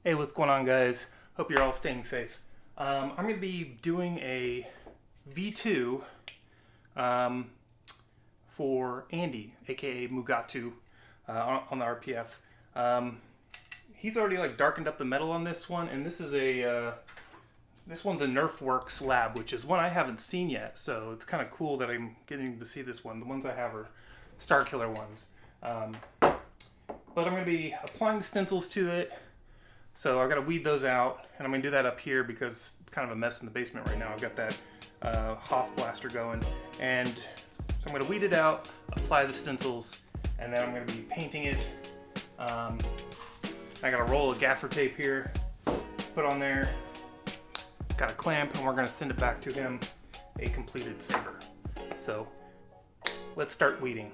Hey, what's going on, guys? Hope you're all staying safe. I'm going to be doing a V2 um, for Andy, aka Mugatu, on the RPF. He's already darkened up the metal on this one, and this is this one's a Nerfworxlabs, which is one I haven't seen yet. So it's kind of cool that I'm getting to see this one. The ones I have are Starkiller ones, but I'm going to be applying the stencils to it. So I got to weed those out, and I'm going to do that up here because it's kind of a mess in the basement right now. I've got that Hoth blaster going, and so I'm going to weed it out, apply the stencils, and then I'm going to be painting it. I got a roll of gaffer tape here, put on there, got a clamp, and we're going to send it back to him, a completed saber. So let's start weeding.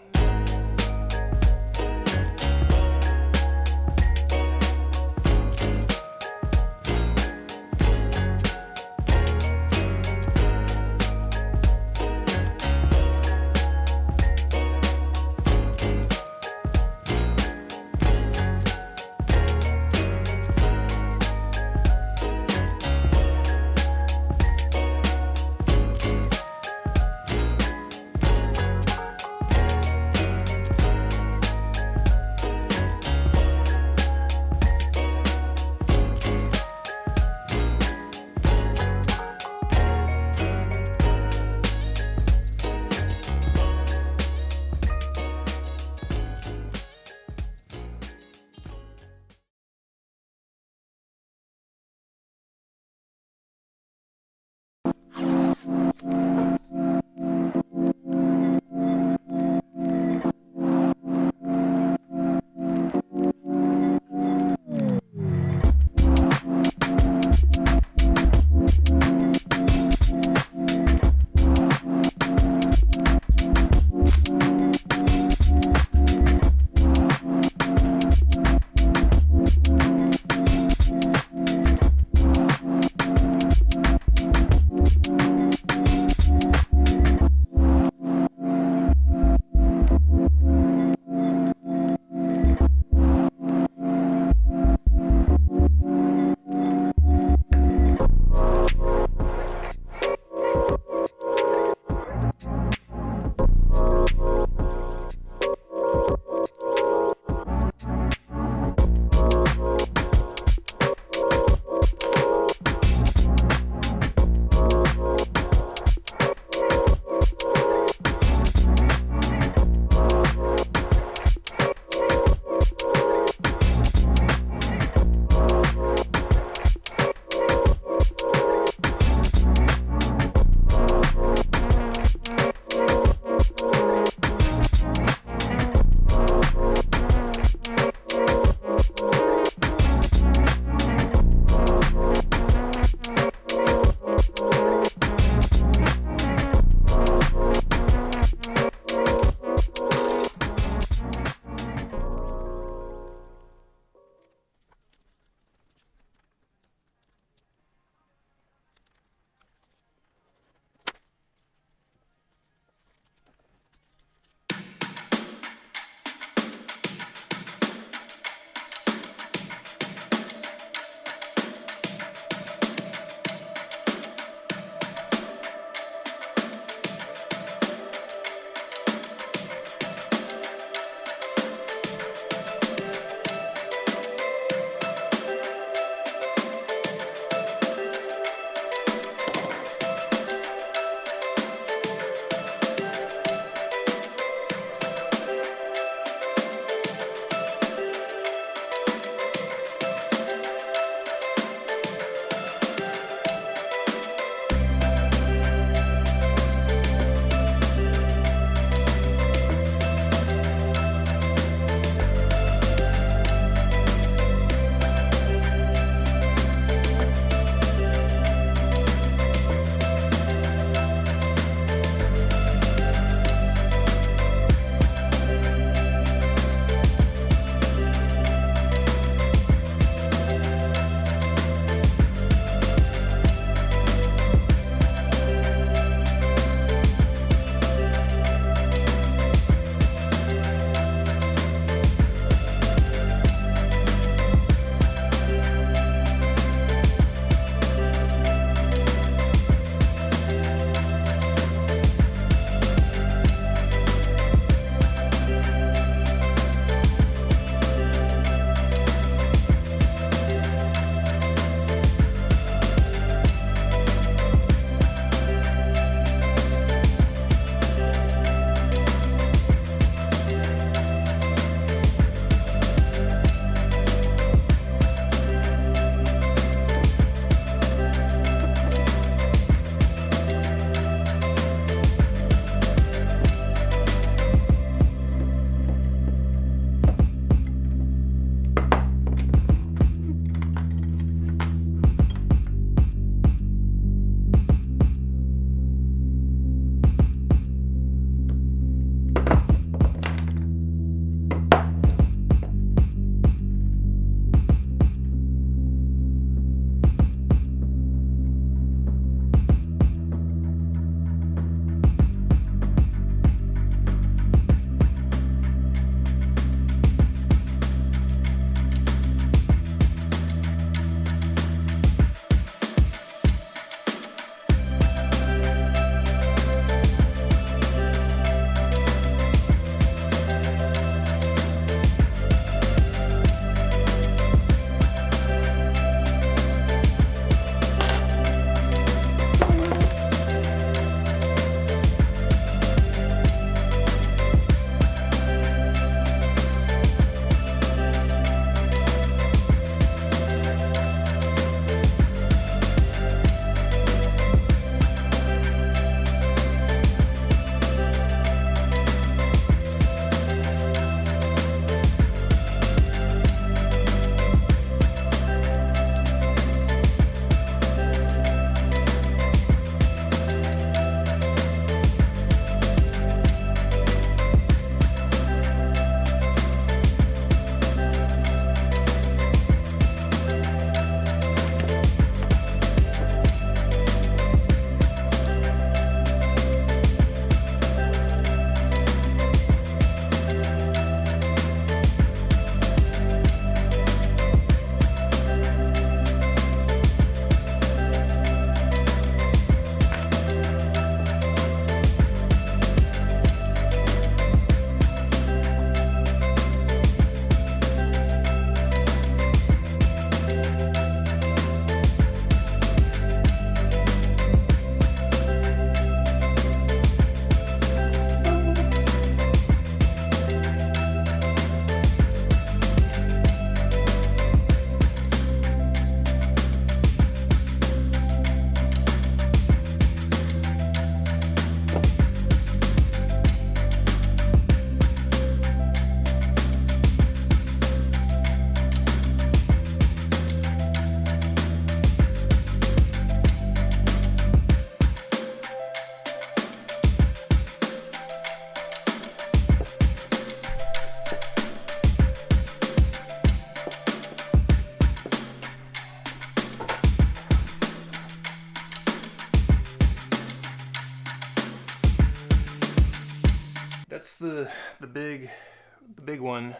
that's the big one.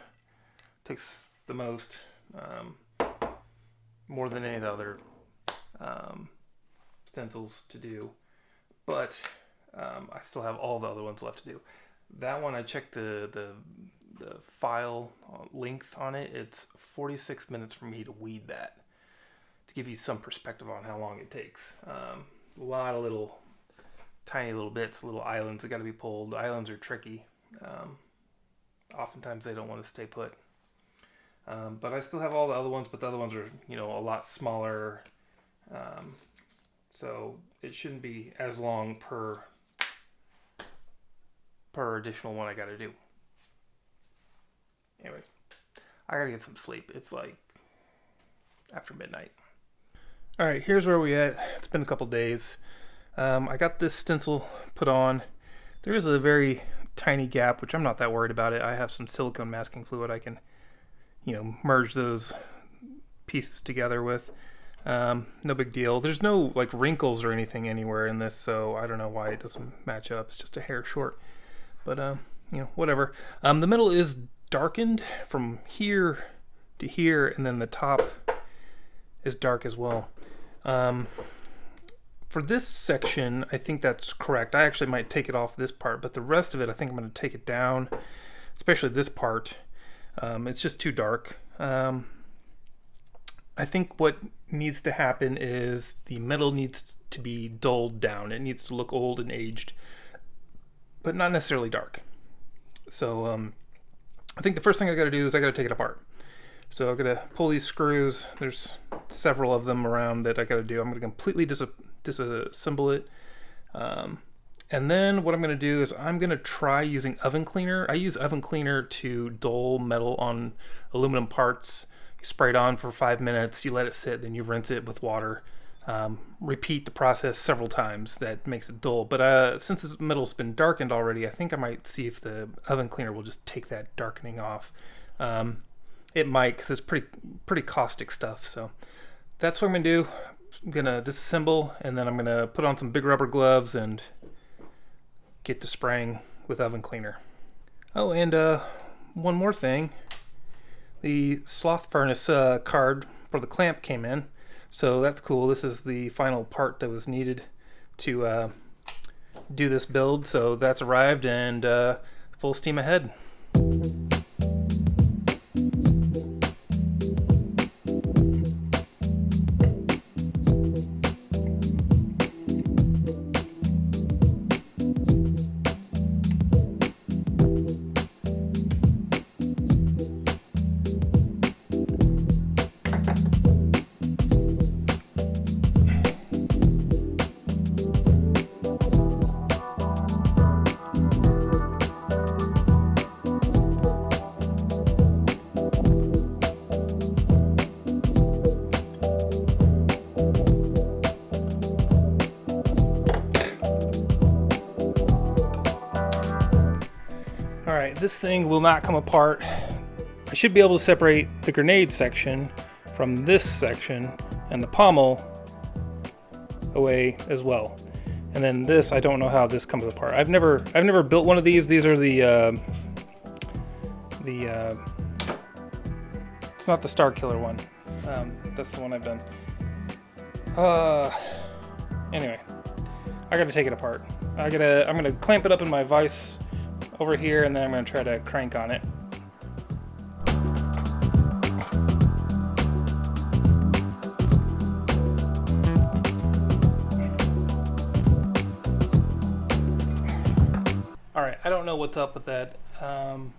Takes the most, more than any of the other stencils to do, but I still have all the other ones left to do. That one, I checked the file length on it. It's 46 minutes for me to weed that, to give you some perspective on how long it takes. A lot of little tiny little bits, little islands that got to be pulled. The islands are tricky. Oftentimes they don't want to stay put. But I still have all the other ones, but the other ones are, you know, a lot smaller. So it shouldn't be as long per additional one I got to do. Anyway, I got to get some sleep. It's like after midnight. All right, here's where we at. It's been a couple days. I got this stencil put on. There is a very tiny gap, which I'm not that worried about it. I have some silicone masking fluid I can, you know, merge those pieces together with. No big deal. There's no like wrinkles or anything anywhere in this, so I don't know why it doesn't match up. It's just a hair short, but you know, whatever. The middle is darkened from here to here, and then the top is dark as well. For this section, I think that's correct. I actually might take it off this part, but the rest of it, I think I'm going to take it down, especially this part. It's just too dark. I think what needs to happen is the metal needs to be dulled down. It needs to look old and aged, but not necessarily dark. So I think the first thing I got to do is I got to take it apart. So I'm going to pull these screws. There's several of them around that I got to do. I'm going to completely disassemble it. And then what I'm going to do is I'm going to try using oven cleaner. I use oven cleaner to dull metal on aluminum parts. You spray it on for 5 minutes, you let it sit, then you rinse it with water. Repeat the process several times. That makes it dull. But since this metal's been darkened already, I think I might see if the oven cleaner will just take that darkening off. It might, because it's pretty caustic stuff. So that's what I'm going to do. I'm going to disassemble, and then I'm going to put on some big rubber gloves and get to spraying with oven cleaner. Oh, and one more thing. The sloth furnace card for the clamp came in. So that's cool. This is the final part that was needed to do this build. So that's arrived, and full steam ahead. Alright, this thing will not come apart. I should be able to separate the grenade section from this section and the pommel away as well. And then this, I don't know how this comes apart. I've never built one of these. These are the it's not the Star Killer one. That's the one I've done. Anyway, I gotta take it apart. I'm gonna clamp it up in my vise over here, and then I'm going to try to crank on it. Alright, I don't know what's up with that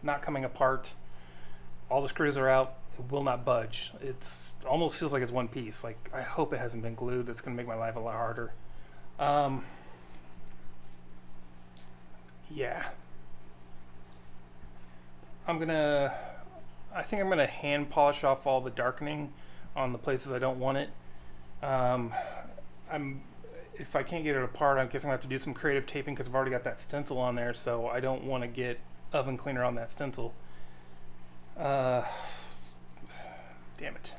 not coming apart. All the screws are out. It will not budge. It almost feels like it's one piece. Like, I hope it hasn't been glued. That's going to make my life a lot harder. Yeah. I think I'm gonna hand polish off all the darkening on the places I don't want it. If I can't get it apart, I guess I'm gonna have to do some creative taping because I've already got that stencil on there, so I don't want to get oven cleaner on that stencil. Damn it.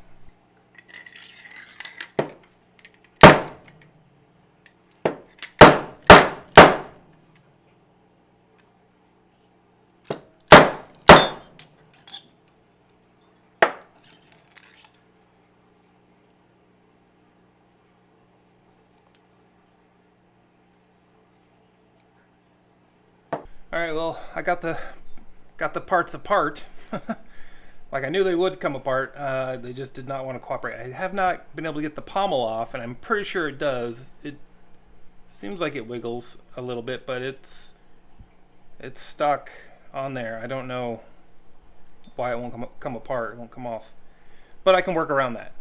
right, well, I got the parts apart. Like I knew they would come apart. They just did not want to cooperate. I have not been able to get the pommel off, and I'm pretty sure it does. It seems like it wiggles a little bit, but it's stuck on there. I don't know why it won't come apart. It won't come off, but I can work around that.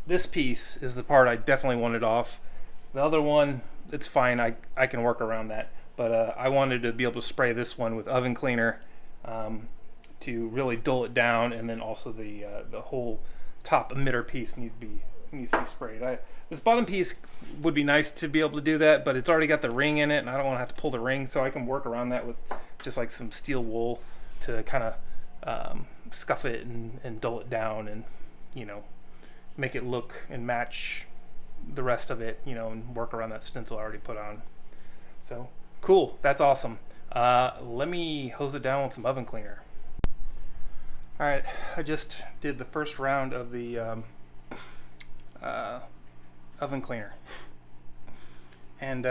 This piece is the part I definitely wanted off. The other one, it's fine. I can work around that, but I wanted to be able to spray this one with oven cleaner to really dull it down, and then also the whole top emitter piece needs to be sprayed. This bottom piece would be nice to be able to do that, but it's already got the ring in it, and I don't want to have to pull the ring, so I can work around that with just like some steel wool to kind of scuff it and dull it down, and make it look and match the rest of it, and work around that stencil I already put on. So cool, that's awesome. Let me hose it down with some oven cleaner. All right, I just did the first round of the oven cleaner, and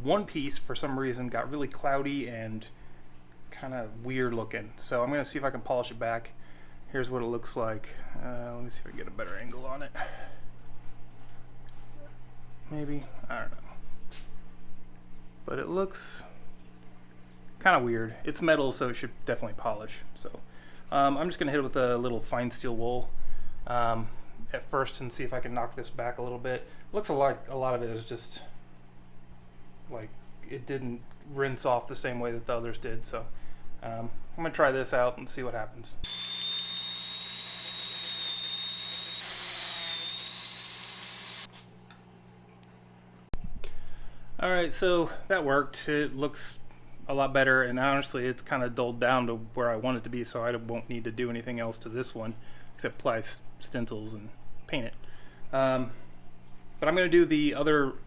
one piece for some reason got really cloudy and kind of weird looking, so I'm gonna see if I can polish it back. Here's what it looks like. Let me see if I can get a better angle on it. Maybe, I don't know, but it looks kind of weird. It's metal, so it should definitely polish. So I'm just gonna hit it with a little fine steel wool at first and see if I can knock this back a little bit. Looks like a lot of it is just like it didn't rinse off the same way that the others did. So I'm gonna try this out and see what happens. All right, so that worked. It looks a lot better, and honestly it's kind of dulled down to where I want it to be, so I won't need to do anything else to this one except apply stencils and paint it. But I'm going to do the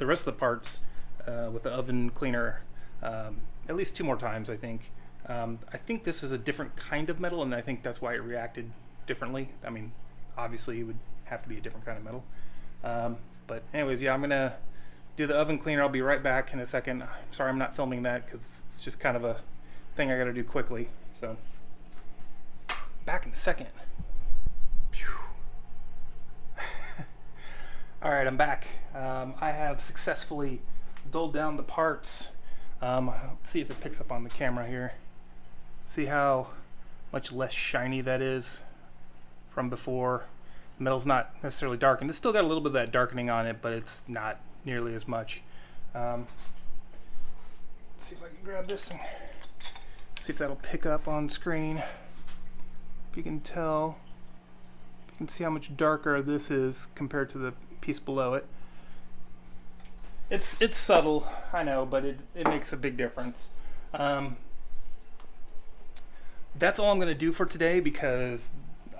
rest of the parts with the oven cleaner at least 2 more times, I think. I think this is a different kind of metal, and I think that's why it reacted differently. I mean, obviously it would have to be a different kind of metal. But anyways, yeah, I'm going to do the oven cleaner. I'll be right back in a second. Sorry I'm not filming that because it's just kind of a thing I got to do quickly. So back in a second. All right, I'm back. I have successfully dulled down the parts. Let's see if it picks up on the camera here. See how much less shiny that is from before. The metal's not necessarily darkened. It's still got a little bit of that darkening on it, but it's not nearly as much. Let's see if I can grab this and see if that'll pick up on screen. If you can tell, you can see how much darker this is compared to the piece below it. It's subtle, I know, but it makes a big difference. That's all I'm going to do for today, because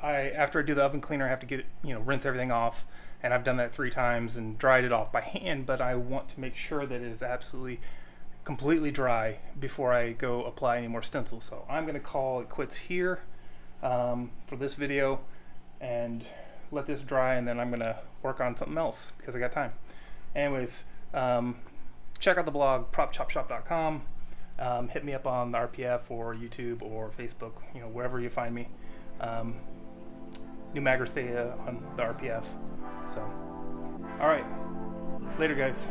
after I do the oven cleaner, I have to get rinse everything off, and I've done that 3 times and dried it off by hand, but I want to make sure that it is absolutely completely dry before I go apply any more stencils. So I'm going to call it quits here for this video and let this dry, and then I'm going to work on something else because I got time. Anyways, check out the blog propchopshop.com. Hit me up on the RPF or YouTube or Facebook, wherever you find me. New Magrathea on the RPF. So, all right, later guys.